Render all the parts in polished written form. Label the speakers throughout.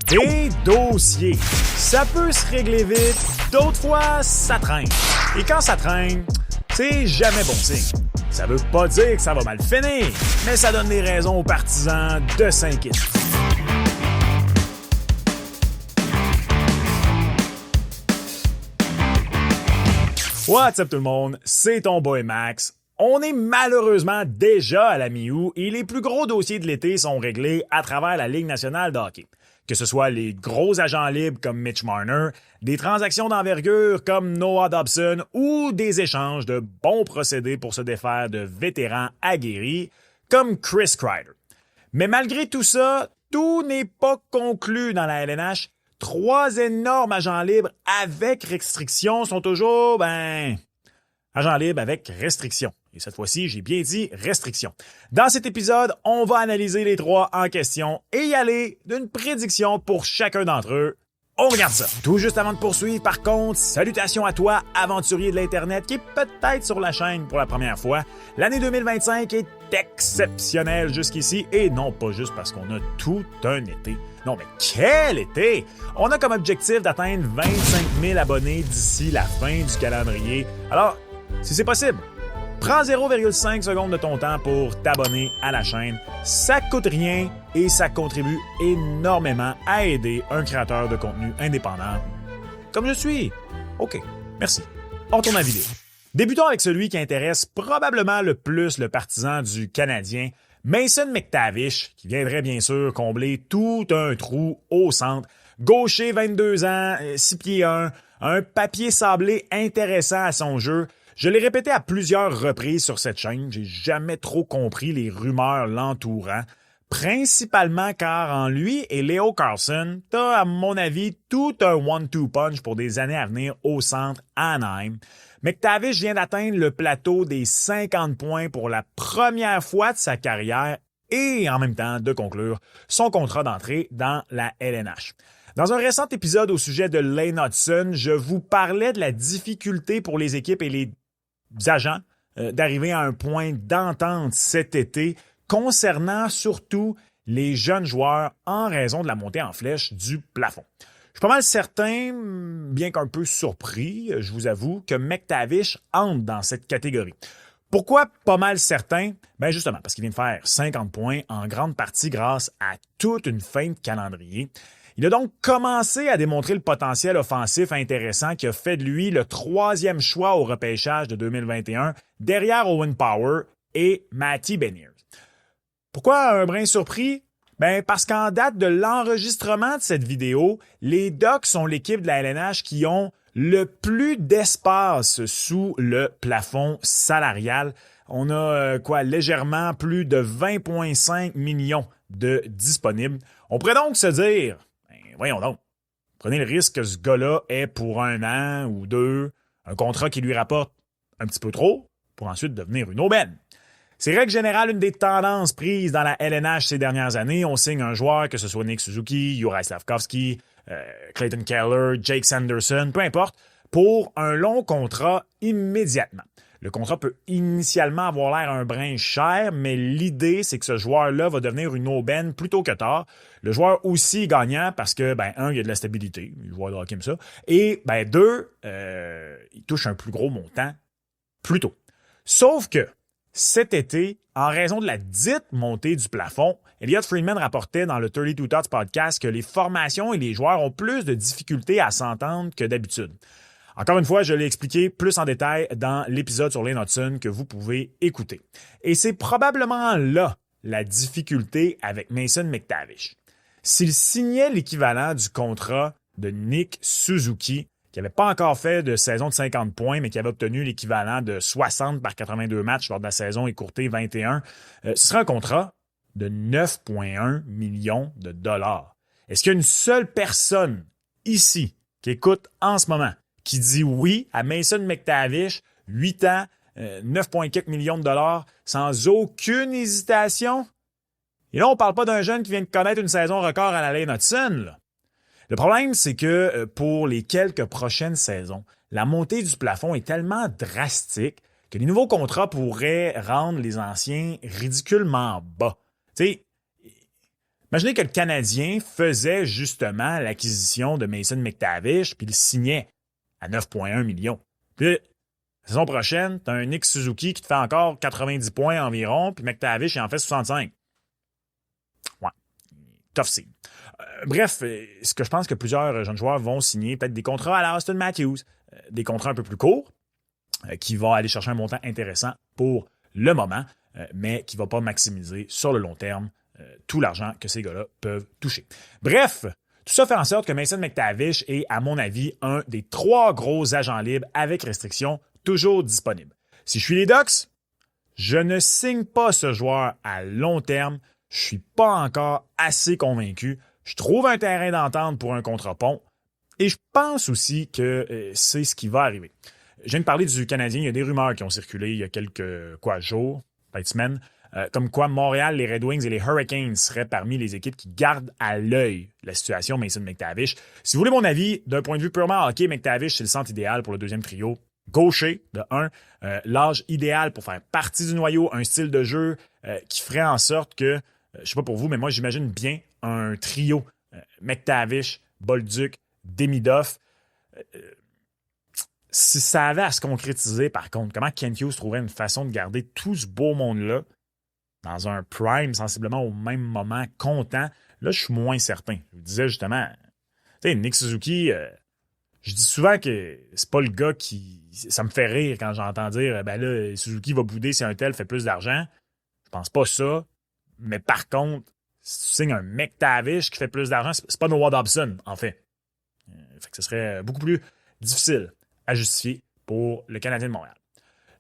Speaker 1: Des dossiers. Ça peut se régler vite, d'autres fois, ça traîne. Et quand ça traîne, c'est jamais bon signe. Ça veut pas dire que ça va mal finir, mais ça donne des raisons aux partisans de s'inquiéter. What's up tout le monde, c'est ton boy Max. On est malheureusement déjà à la mi-août et les plus gros dossiers de l'été sont réglés à travers la Ligue nationale de hockey. Que ce soit les gros agents libres comme Mitch Marner, des transactions d'envergure comme Noah Dobson ou des échanges de bons procédés pour se défaire de vétérans aguerris comme Chris Kreider. Mais malgré tout ça, tout n'est pas conclu dans la LNH. 3 énormes agents libres avec restrictions sont toujours, agents libres avec restrictions. Et cette fois-ci, j'ai bien dit restrictions. Dans cet épisode, on va analyser les 3 en question et y aller d'une prédiction pour chacun d'entre eux. On regarde ça. Tout juste avant de poursuivre, par contre, salutations à toi, aventurier de l'Internet, qui est peut-être sur la chaîne pour la première fois. L'année 2025 est exceptionnelle jusqu'ici, et non pas juste parce qu'on a tout un été. Non, mais quel été! On a comme objectif d'atteindre 25 000 abonnés d'ici la fin du calendrier. Alors, si c'est possible, prends 0,5 secondes de ton temps pour t'abonner à la chaîne. Ça coûte rien et ça contribue énormément à aider un créateur de contenu indépendant comme je suis. OK, merci. On retourne à la vidéo. Débutons avec celui qui intéresse probablement le plus le partisan du Canadien, Mason McTavish, qui viendrait bien sûr combler tout un trou au centre. Gaucher, 22 ans, 6 pieds 1, un papier sablé intéressant à son jeu. Je l'ai répété à plusieurs reprises sur cette chaîne, j'ai jamais trop compris les rumeurs l'entourant, principalement car en lui et Leo Carlsson, t'as à mon avis tout un one-two punch pour des années à venir au centre à Anaheim. McTavish vient d'atteindre le plateau des 50 points pour la première fois de sa carrière et en même temps de conclure son contrat d'entrée dans la LNH. Dans un récent épisode au sujet de Lane Hutson, je vous parlais de la difficulté pour les équipes et les agents d'arriver à un point d'entente cet été concernant surtout les jeunes joueurs en raison de la montée en flèche du plafond. Je suis pas mal certain, bien qu'un peu surpris, je vous avoue, que McTavish entre dans cette catégorie. Pourquoi pas mal certain? Ben justement, parce qu'il vient de faire 50 points en grande partie grâce à toute une fin de calendrier. Il a donc commencé à démontrer le potentiel offensif intéressant qui a fait de lui le 3e choix au repêchage de 2021 derrière Owen Power et Matty Beniers. Pourquoi un brin surpris? Ben parce qu'en date de l'enregistrement de cette vidéo, les Ducks sont l'équipe de la LNH qui ont le plus d'espace sous le plafond salarial. On a légèrement plus de 20,5 millions de disponibles. On pourrait donc se dire, voyons donc, prenez le risque que ce gars-là ait pour 1 an ou 2 un contrat qui lui rapporte un petit peu trop pour ensuite devenir une aubaine. C'est règle générale une des tendances prises dans la LNH ces dernières années. On signe un joueur, que ce soit Nick Suzuki, Juraj Slafkovský, Clayton Keller, Jake Sanderson, peu importe, pour un long contrat immédiatement. Le contrat peut initialement avoir l'air un brin cher, mais l'idée, c'est que ce joueur-là va devenir une aubaine plus tôt que tard. Le joueur aussi est gagnant parce que, un, il y a de la stabilité, le joueur de hockey comme ça, et, 2, il touche un plus gros montant plus tôt. Sauf que, cet été, en raison de la dite montée du plafond, Elliot Friedman rapportait dans le 32 Thoughts podcast que les formations et les joueurs ont plus de difficultés à s'entendre que d'habitude. Encore une fois, je l'ai expliqué plus en détail dans l'épisode sur Lane Hutson que vous pouvez écouter. Et c'est probablement là la difficulté avec Mason McTavish. S'il signait l'équivalent du contrat de Nick Suzuki, qui n'avait pas encore fait de saison de 50 points, mais qui avait obtenu l'équivalent de 60 par 82 matchs lors de la saison écourtée 21, ce serait un contrat de 9,1 millions de dollars. Est-ce qu'il y a une seule personne ici qui écoute en ce moment qui dit oui à Mason McTavish, 8 ans, 9,4 millions de dollars, sans aucune hésitation? Et là, on parle pas d'un jeune qui vient de connaître une saison record à la Lane Hutson, là. Le problème, c'est que pour les quelques prochaines saisons, la montée du plafond est tellement drastique que les nouveaux contrats pourraient rendre les anciens ridiculement bas. Tu sais, Imaginez que le Canadien faisait justement l'acquisition de Mason McTavish puis le signait à 9,1 millions. Puis, la saison prochaine, tu as un Nick Suzuki qui te fait encore 90 points environ, puis McTavish il en fait 65. Ouais, tough scene. Bref, ce que je pense que plusieurs jeunes joueurs vont signer, peut-être des contrats à la Austin Matthews, des contrats un peu plus courts, qui vont aller chercher un montant intéressant pour le moment, mais qui ne va pas maximiser sur le long terme tout l'argent que ces gars-là peuvent toucher. Bref, tout ça fait en sorte que Mason McTavish est, à mon avis, un des 3 gros agents libres avec restriction toujours disponibles. Si je suis les Ducks, je ne signe pas ce joueur à long terme. Je ne suis pas encore assez convaincu. Je trouve un terrain d'entente pour un contre-pont et je pense aussi que c'est ce qui va arriver. Je viens de parler du Canadien. Il y a des rumeurs qui ont circulé il y a quelques jours, peut-être semaines, comme quoi Montréal, les Red Wings et les Hurricanes seraient parmi les équipes qui gardent à l'œil la situation Mason McTavish. Si vous voulez mon avis, d'un point de vue purement hockey, McTavish, c'est le centre idéal pour le deuxième trio. Gaucher, de 1, l'âge idéal pour faire partie du noyau, un style de jeu qui ferait en sorte que, je sais pas pour vous, mais moi j'imagine bien un trio, McTavish, Bolduc, Demidov. Si ça avait à se concrétiser, par contre, comment Kent Hughes trouverait une façon de garder tout ce beau monde-là dans un prime, sensiblement au même moment, content, là, je suis moins certain. Je vous disais justement, tu sais, Nick Suzuki, je dis souvent que c'est pas le gars qui... Ça me fait rire quand j'entends dire, ben là, Suzuki va bouder si un tel fait plus d'argent. Je pense pas ça. Mais par contre, si tu signes un McTavish qui fait plus d'argent, c'est pas Noah Dobson, en fait. Fait que ce serait beaucoup plus difficile à justifier pour le Canadien de Montréal.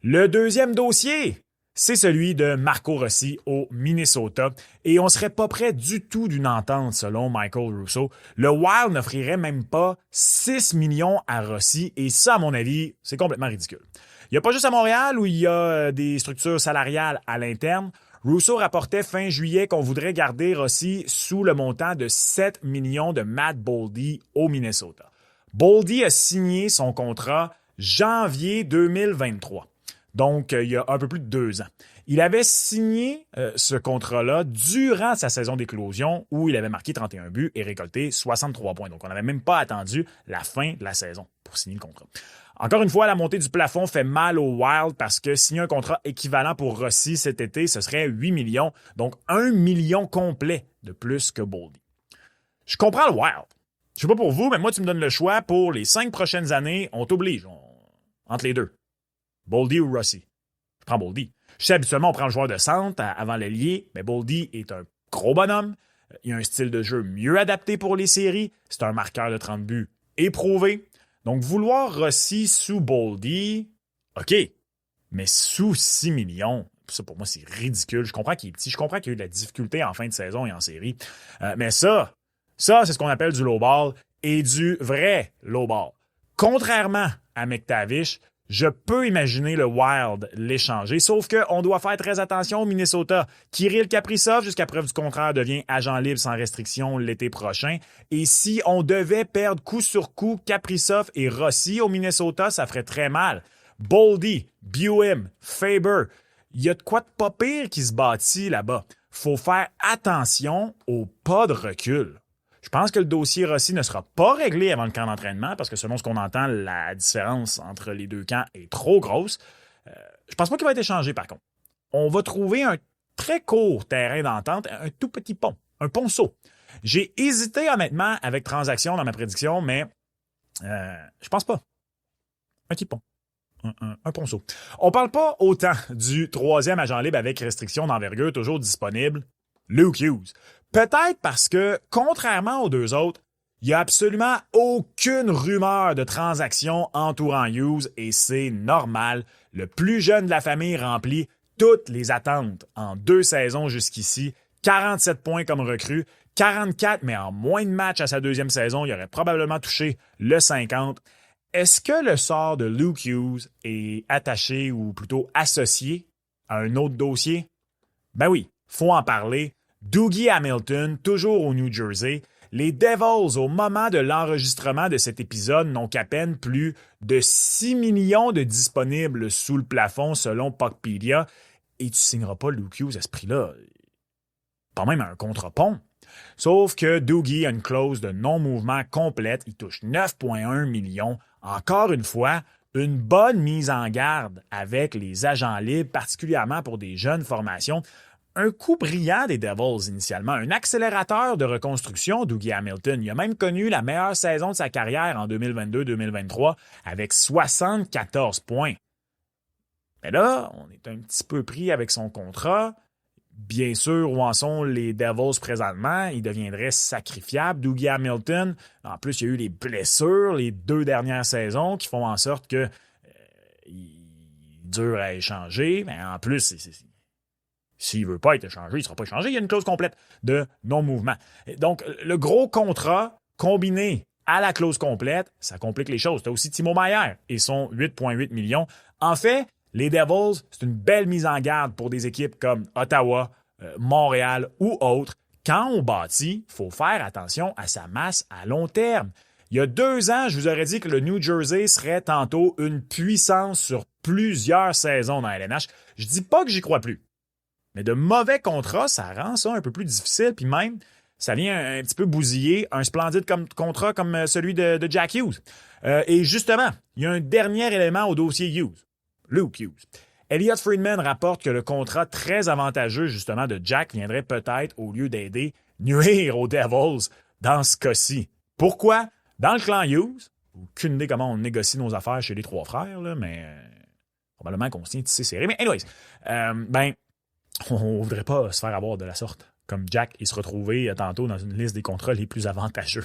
Speaker 1: Le deuxième dossier, c'est celui de Marco Rossi au Minnesota. Et on serait pas près du tout d'une entente, selon Michael Russo. Le Wild n'offrirait même pas 6 millions à Rossi. Et ça, à mon avis, c'est complètement ridicule. Il n'y a pas juste à Montréal où il y a des structures salariales à l'interne. Russo rapportait fin juillet qu'on voudrait garder Rossi sous le montant de 7 millions de Matt Boldy au Minnesota. Boldy a signé son contrat janvier 2023. Donc, il y a un peu plus de 2 ans. Il avait signé ce contrat-là durant sa saison d'éclosion où il avait marqué 31 buts et récolté 63 points. Donc, on n'avait même pas attendu la fin de la saison pour signer le contrat. Encore une fois, la montée du plafond fait mal au Wild parce que signer un contrat équivalent pour Rossi cet été, ce serait 8 millions. Donc, 1 million complet de plus que Boldy. Je comprends le Wild. Je sais pas pour vous, mais moi, tu me donnes le choix pour les 5 prochaines années. On t'oblige. Entre les deux. Boldy ou Rossi? Je prends Boldy. Je sais, habituellement, on prend le joueur de centre avant l'ailier, mais Boldy est un gros bonhomme. Il a un style de jeu mieux adapté pour les séries. C'est un marqueur de 30 buts éprouvé. Donc, vouloir Rossi sous Boldy, OK, mais sous 6 millions, ça, pour moi, c'est ridicule. Je comprends qu'il est petit. Je comprends qu'il y a eu de la difficulté en fin de saison et en série. Mais ça, c'est ce qu'on appelle du low ball et du vrai low ball. Contrairement à McTavish, je peux imaginer le Wild l'échanger, sauf qu'on doit faire très attention au Minnesota. Kirill Kaprizov, jusqu'à preuve du contraire, devient agent libre sans restriction l'été prochain. Et si on devait perdre coup sur coup Kaprizov et Rossi au Minnesota, ça ferait très mal. Boldy, Buim, Faber, il y a de quoi de pas pire qui se bâtit là-bas. Faut faire attention au pas de recul. Je pense que le dossier Rossi ne sera pas réglé avant le camp d'entraînement parce que selon ce qu'on entend, la différence entre les deux camps est trop grosse. Je pense pas qu'il va être échangé par contre. On va trouver un très court terrain d'entente, un tout petit pont, un ponceau. J'ai hésité honnêtement avec transaction dans ma prédiction, mais je pense pas. Un petit pont. Un ponceau. On parle pas autant du troisième agent libre avec restriction d'envergure toujours disponible, Luke Hughes. Peut-être parce que, contrairement aux deux autres, il n'y a absolument aucune rumeur de transaction entourant Hughes et c'est normal. Le plus jeune de la famille remplit toutes les attentes en 2 saisons jusqu'ici. 47 points comme recrue, 44 mais en moins de matchs à sa 2e saison. Il aurait probablement touché le 50. Est-ce que le sort de Luke Hughes est attaché ou plutôt associé à un autre dossier? Ben oui, faut en parler. Dougie Hamilton, toujours au New Jersey. Les Devils, au moment de l'enregistrement de cet épisode, n'ont qu'à peine plus de 6 millions de disponibles sous le plafond selon Puckpedia. Et tu signeras pas Luke Hughes à ce prix-là. Pas même un contre-pont. Sauf que Doogie a une clause de non-mouvement complète. Il touche 9,1 millions. Encore une fois, une bonne mise en garde avec les agents libres, particulièrement pour des jeunes formations. Un coup brillant des Devils initialement, un accélérateur de reconstruction, Dougie Hamilton. Il a même connu la meilleure saison de sa carrière en 2022-2023 avec 74 points. Mais là, on est un petit peu pris avec son contrat. Bien sûr, où en sont les Devils présentement, il deviendrait sacrifiable. Dougie Hamilton, en plus, il y a eu les blessures les 2 dernières saisons qui font en sorte que il est dur à échanger. Mais en plus, s'il ne veut pas être échangé, il ne sera pas échangé. Il y a une clause complète de non-mouvement. Donc, le gros contrat combiné à la clause complète, ça complique les choses. Tu as aussi Timo Meier et son 8,8 millions. En fait, les Devils, c'est une belle mise en garde pour des équipes comme Ottawa, Montréal ou autres. Quand on bâtit, il faut faire attention à sa masse à long terme. Il y a 2 ans, je vous aurais dit que le New Jersey serait tantôt une puissance sur plusieurs saisons dans la LNH. Je dis pas que j'y crois plus. Mais de mauvais contrats, ça rend ça un peu plus difficile. Puis même, ça vient un petit peu bousiller un splendide contrat comme celui de Jack Hughes. Et justement, il y a un dernier élément au dossier Hughes. Luke Hughes. Elliot Friedman rapporte que le contrat très avantageux, justement, de Jack viendrait peut-être, au lieu d'aider, nuire aux Devils dans ce cas-ci. Pourquoi? Dans le clan Hughes, aucune idée comment on négocie nos affaires chez les 3 frères, là, mais probablement qu'on se tient tissé serré. Mais anyways, on ne voudrait pas se faire avoir de la sorte. Comme Jack, il se retrouvait tantôt dans une liste des contrats les plus avantageux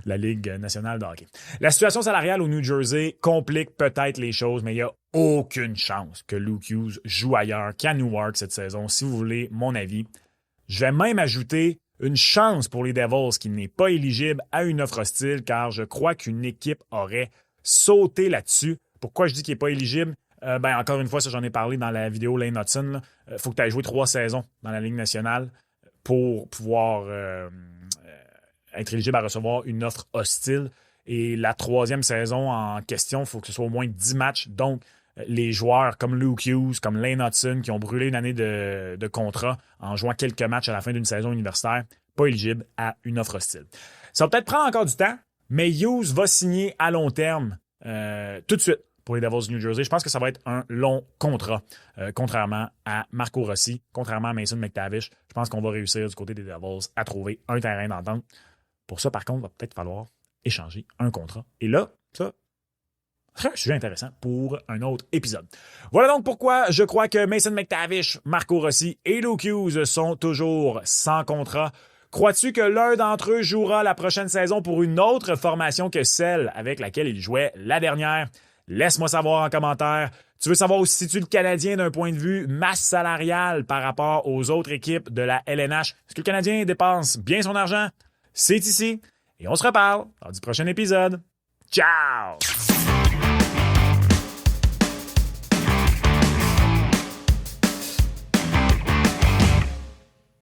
Speaker 1: de la Ligue nationale de hockey. La situation salariale au New Jersey complique peut-être les choses, mais il n'y a aucune chance que Luke Hughes joue ailleurs qu'à Newark cette saison, si vous voulez mon avis. Je vais même ajouter une chance pour les Devils qui n'est pas éligible à une offre hostile, car je crois qu'une équipe aurait sauté là-dessus. Pourquoi je dis qu'il n'est pas éligible? Encore une fois, ça j'en ai parlé dans la vidéo Lane Hudson. Faut que tu aies joué 3 saisons dans la Ligue nationale pour pouvoir être éligible à recevoir une offre hostile. Et la 3e saison en question, il faut que ce soit au moins 10 matchs. Donc, les joueurs comme Luke Hughes, comme Lane Hudson, qui ont brûlé une année de contrat en jouant quelques matchs à la fin d'une saison universitaire, pas éligibles à une offre hostile. Ça va peut-être prendre encore du temps, mais Hughes va signer à long terme tout de suite pour les Devils du New Jersey. Je pense que ça va être un long contrat, contrairement à Marco Rossi, contrairement à Mason McTavish. Je pense qu'on va réussir du côté des Devils à trouver un terrain d'entente. Pour ça, par contre, il va peut-être falloir échanger un contrat. Et là, ça serait un sujet intéressant pour un autre épisode. Voilà donc pourquoi je crois que Mason McTavish, Marco Rossi et Luke Hughes sont toujours sans contrat. Crois-tu que l'un d'entre eux jouera la prochaine saison pour une autre formation que celle avec laquelle il jouait la dernière? Laisse-moi savoir en commentaire. Tu veux savoir où se situe le Canadien d'un point de vue masse salariale par rapport aux autres équipes de la LNH? Est-ce que le Canadien dépense bien son argent? C'est ici. Et on se reparle dans du prochain épisode. Ciao!